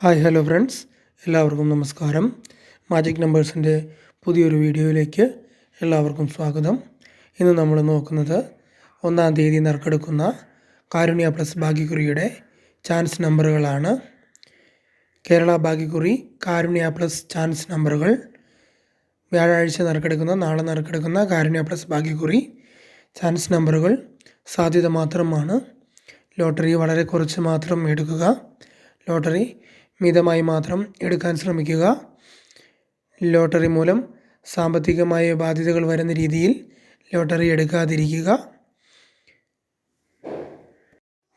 Hi hello friends, എല്ലാവർക്കും നമസ്കാരം. Magic നമ്പേഴ്സിൻ്റെ പുതിയൊരു വീഡിയോയിലേക്ക് എല്ലാവർക്കും സ്വാഗതം. ഇന്ന് നമ്മൾ നോക്കുന്നത് 1-ാം തീയതി നറുക്കെടുക്കുന്ന കാരുണ്യ പ്ലസ് ഭാഗ്യക്കുറിയുടെ ചാൻസ് നമ്പറുകളാണ്. കേരള ഭാഗ്യക്കുറി കാരുണ്യ പ്ലസ് ചാൻസ് നമ്പറുകൾ. വ്യാഴാഴ്ച നറുക്കെടുക്കുന്ന, നാളെ നറുക്കെടുക്കുന്ന കാരുണ്യ പ്ലസ് ഭാഗ്യക്കുറി ചാൻസ് നമ്പറുകൾ സാധ്യത മാത്രമാണ്. ലോട്ടറി വളരെ കുറച്ച് മാത്രം എടുക്കുക. ലോട്ടറി മിതമായി മാത്രം എടുക്കാൻ ശ്രമിക്കുക. ലോട്ടറി മൂലം സാമ്പത്തികമായ ബാധ്യതകൾ വരുന്ന രീതിയിൽ ലോട്ടറി എടുക്കാതിരിക്കുക.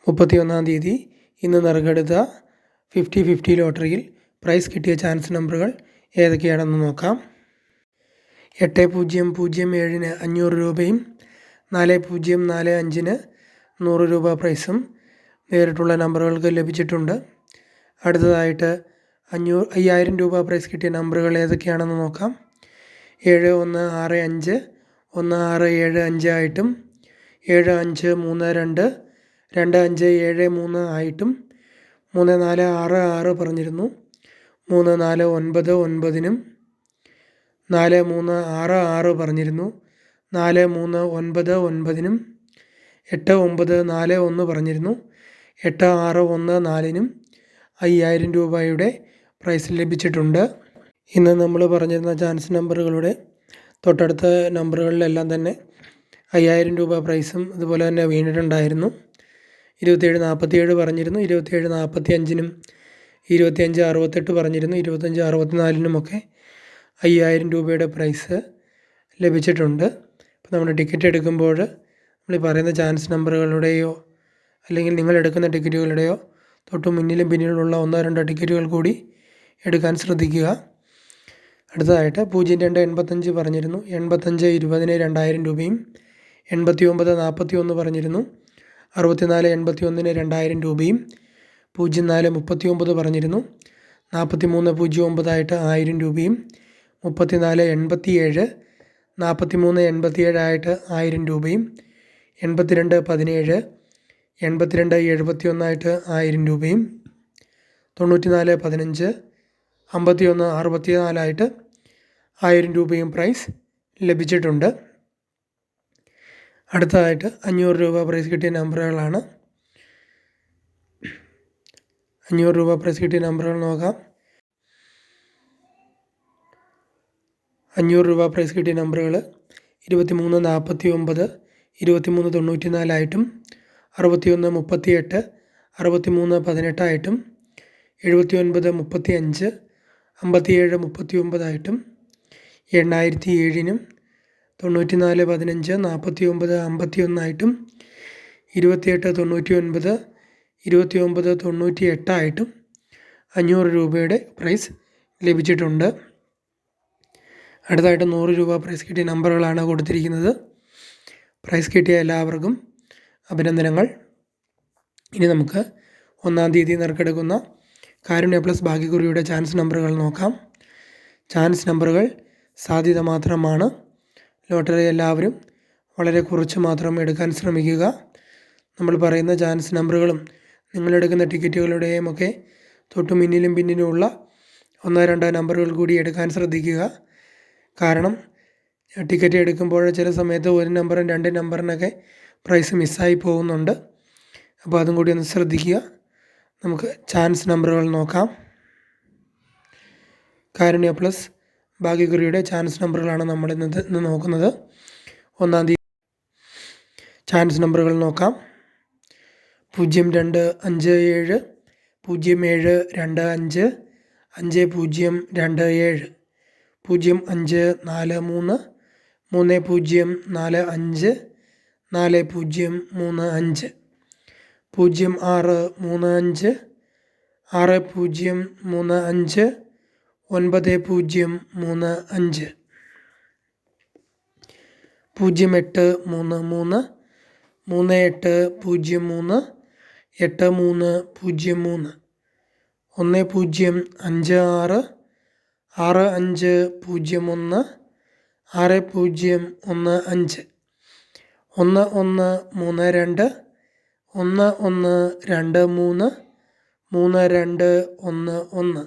31-ാം തീയതി ഇന്ന് നറുക്കെടുത്ത 50-50 ലോട്ടറിയിൽ പ്രൈസ് കിട്ടിയ ചാൻസ് നമ്പറുകൾ ഏതൊക്കെയാണെന്ന് നോക്കാം. 8007-ന് 500 രൂപയും 4045-ന് 100 രൂപ പ്രൈസും നേരിട്ടുള്ള നമ്പറുകൾക്ക് ലഭിച്ചിട്ടുണ്ട്. അടുത്തതായിട്ട് 5000 രൂപ പ്രൈസ് കിട്ടിയ നമ്പറുകൾ ഏതൊക്കെയാണെന്ന് നോക്കാം. 7165 1675 ആയിട്ടും 7532 2573 ആയിട്ടും 3466 പറഞ്ഞിരുന്നു. 3499-നും 4366 പറഞ്ഞിരുന്നു. 4399-നും 8941 പറഞ്ഞിരുന്നു. 8614-നും 5000 രൂപയുടെ പ്രൈസ് ലഭിച്ചിട്ടുണ്ട്. ഇന്ന് നമ്മൾ പറഞ്ഞിരുന്ന ചാൻസ് നമ്പറുകളുടെ തൊട്ടടുത്ത നമ്പറുകളിലെല്ലാം തന്നെ 5000 രൂപ പ്രൈസും അതുപോലെ തന്നെ വീണിട്ടുണ്ടായിരുന്നു. 2747 പറഞ്ഞിരുന്നു. 2745-നും 2568 പറഞ്ഞിരുന്നു. 2564-നുമൊക്കെ 5000 രൂപയുടെ പ്രൈസ് ലഭിച്ചിട്ടുണ്ട്. അപ്പോൾ നമ്മൾ ടിക്കറ്റ് എടുക്കുമ്പോൾ നമ്മൾ ഈ പറയുന്ന ചാൻസ് നമ്പറുകളുടെയോ അല്ലെങ്കിൽ നിങ്ങൾ എടുക്കുന്ന ടിക്കറ്റുകളുടെയോ തൊട്ട് മുന്നിലും പിന്നിലുള്ള 1-2 ടിക്കറ്റുകൾ കൂടി എടുക്കാൻ ശ്രദ്ധിക്കുക. അടുത്തതായിട്ട് 0285 പറഞ്ഞിരുന്നു. 8520-ന് 2000 രൂപയും 8941 പറഞ്ഞിരുന്നു. 6481-ന് 2000 രൂപയും 0439 പറഞ്ഞിരുന്നു. 4309 1000 രൂപയും 3487 4387 1000 രൂപയും 8217 8271 1000 രൂപയും 9415 5164 1000 രൂപയും പ്രൈസ് ലഭിച്ചിട്ടുണ്ട്. അടുത്തതായിട്ട് 500 രൂപ പ്രൈസ് കിട്ടിയ നമ്പറുകളാണ്. 500 രൂപ പ്രൈസ് കിട്ടിയ നമ്പറുകൾ നോക്കാം. 500 രൂപ പ്രൈസ് കിട്ടിയ നമ്പറുകൾ 2349 2394 ആയിട്ടും 6138 6318 ആയിട്ടും 7935 5739 ആയിട്ടും 8007-നും 9415 4951 ആയിട്ടും 2899 2998 ആയിട്ടും 500 രൂപയുടെ പ്രൈസ് ലഭിച്ചിട്ടുണ്ട്. അടുത്തായിട്ട് 100 രൂപ പ്രൈസ് കിട്ടിയ നമ്പറുകളാണ് കൊടുത്തിരിക്കുന്നത്. പ്രൈസ് കിട്ടിയ എല്ലാവർക്കും അഭിനന്ദനങ്ങൾ. ഇനി നമുക്ക് 1-ാം തീയതി നറുക്കെടുക്കുന്ന കാരുണ്യ പ്ലസ് ഭാഗ്യക്കുറിയുടെ ചാൻസ് നമ്പറുകൾ നോക്കാം. ചാൻസ് നമ്പറുകൾ സാധ്യത മാത്രമാണ്. ലോട്ടറി എല്ലാവരും വളരെ കുറച്ച് മാത്രം എടുക്കാൻ ശ്രമിക്കുക. നമ്മൾ പറയുന്ന ചാൻസ് നമ്പറുകളും നിങ്ങളെടുക്കുന്ന ടിക്കറ്റുകളുടെയും ഒക്കെ തൊട്ട് മുന്നിലും പിന്നിലുമുള്ള 1-2 നമ്പറുകൾ കൂടി എടുക്കാൻ ശ്രദ്ധിക്കുക. കാരണം ടിക്കറ്റ് എടുക്കുമ്പോൾ ചില സമയത്ത് 1 നമ്പറും 2 നമ്പറിനൊക്കെ പ്രൈസ് മിസ്സായി പോകുന്നുണ്ട്. അപ്പോൾ അതും കൂടി ഒന്ന് ശ്രദ്ധിക്കുക. നമുക്ക് ചാൻസ് നമ്പറുകൾ നോക്കാം. കാരുണ്യ പ്ലസ് ഭാഗ്യക്കുറിയുടെ ചാൻസ് നമ്പറുകളാണ് നമ്മൾ ഇന്ന് നോക്കുന്നത്. 1-ാം തീയതി ചാൻസ് നമ്പറുകൾ നോക്കാം. 0257 0725 5027 0543 3045 4035 0635 6035 9035 0833 3803 8303 1056 6501 6015 1132 1123 3211 1437 3147 7143 1507 7015 7051 1585 5815 5518 1854 5814 8514 2087 7028 8027 2254 5422 2524 2363 2336 6332 2661 1992 1662 2873 7382 8372 3185 1358 8531 3200 3002 2003 3357 3753 5733 3613 6133 3913 3756 3759 3579 3945 5493 9534 4108 4018 8401 4465 4456 4459 4740 0474 7440 4855 4585 5485 5083 3580 5038 5389 8593 8395 5488 5884 4885 5531 5513 5135 5749 7594 5974 6092 9026 6026 6177 6717 7197 6458 8549 6854 6809 6980 8906 6949 64 6649 6499 7154 5147 7145 7301 7013 0317 7419 7914 7194 7608 7809 8079 7799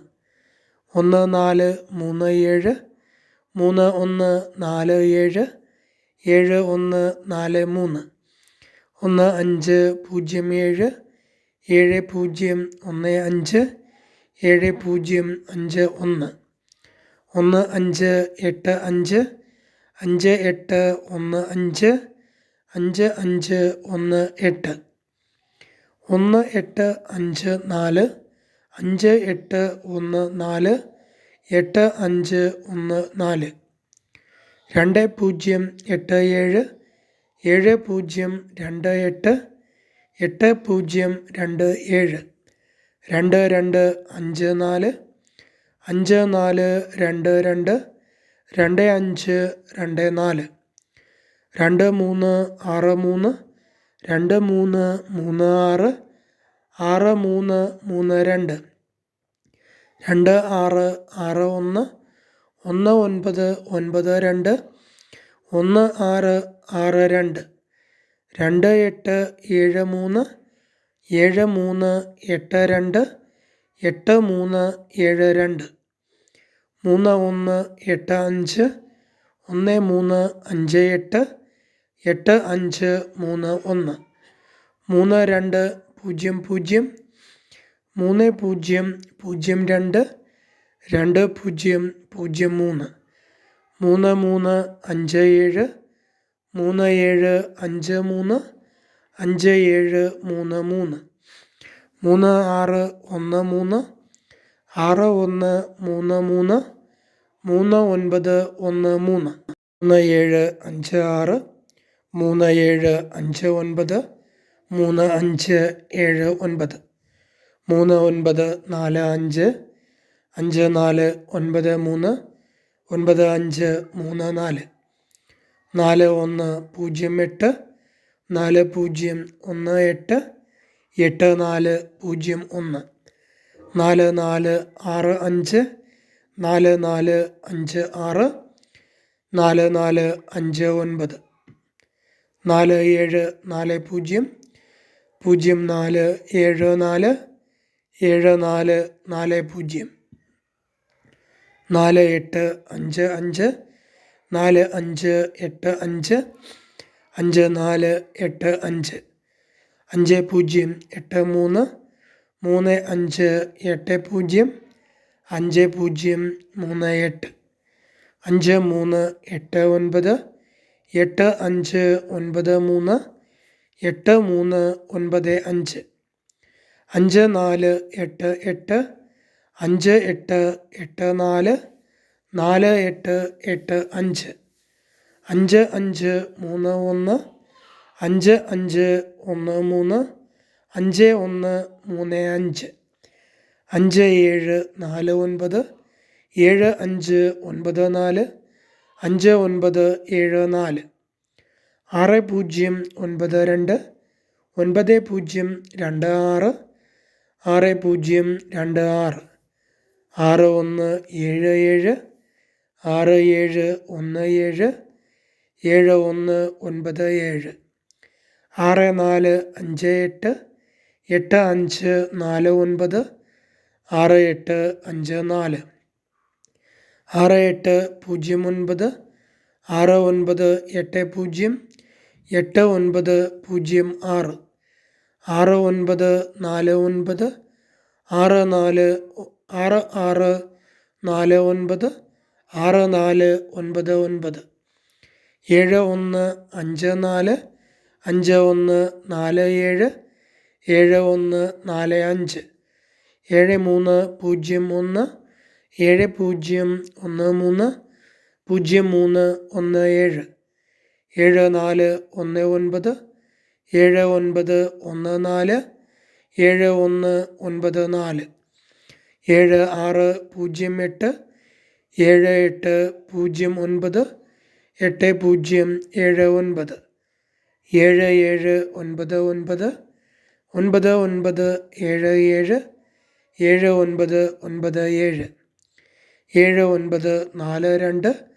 9977 7997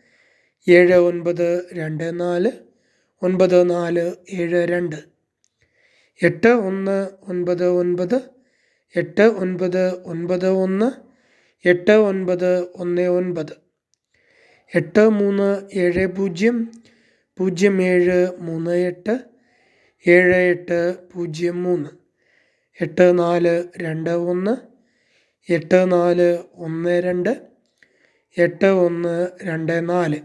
7942 7924 9472 8199 8991 8919 8370 0738 7803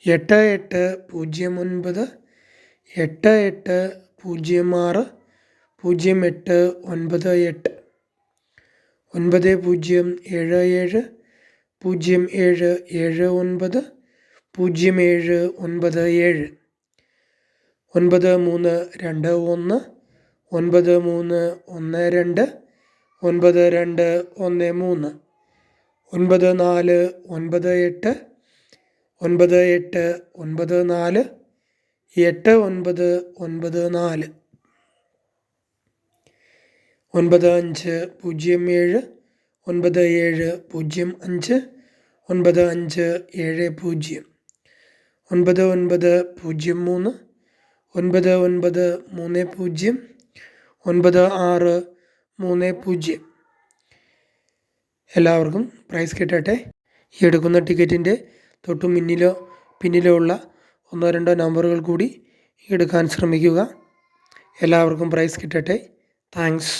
8421 8412 8124 8576 8657 8756 8809 8806 0898 9077 0779 0797 9321 9312 9213 9498 9894 8994 9507 9705 9570 9903 9930 9630. എല്ലാവർക്കും പ്രൈസ് കിട്ടട്ടെ. ഈ എടുക്കുന്ന ടിക്കറ്റിൻ്റെ തൊട്ടു പിന്നിലോ ഉള്ള 1-2 നമ്പറുകൾ കൂടി എടുക്കാൻ ശ്രമിക്കുക. എല്ലാവർക്കും പ്രൈസ് കിട്ടട്ടെ. താങ്ക്സ്.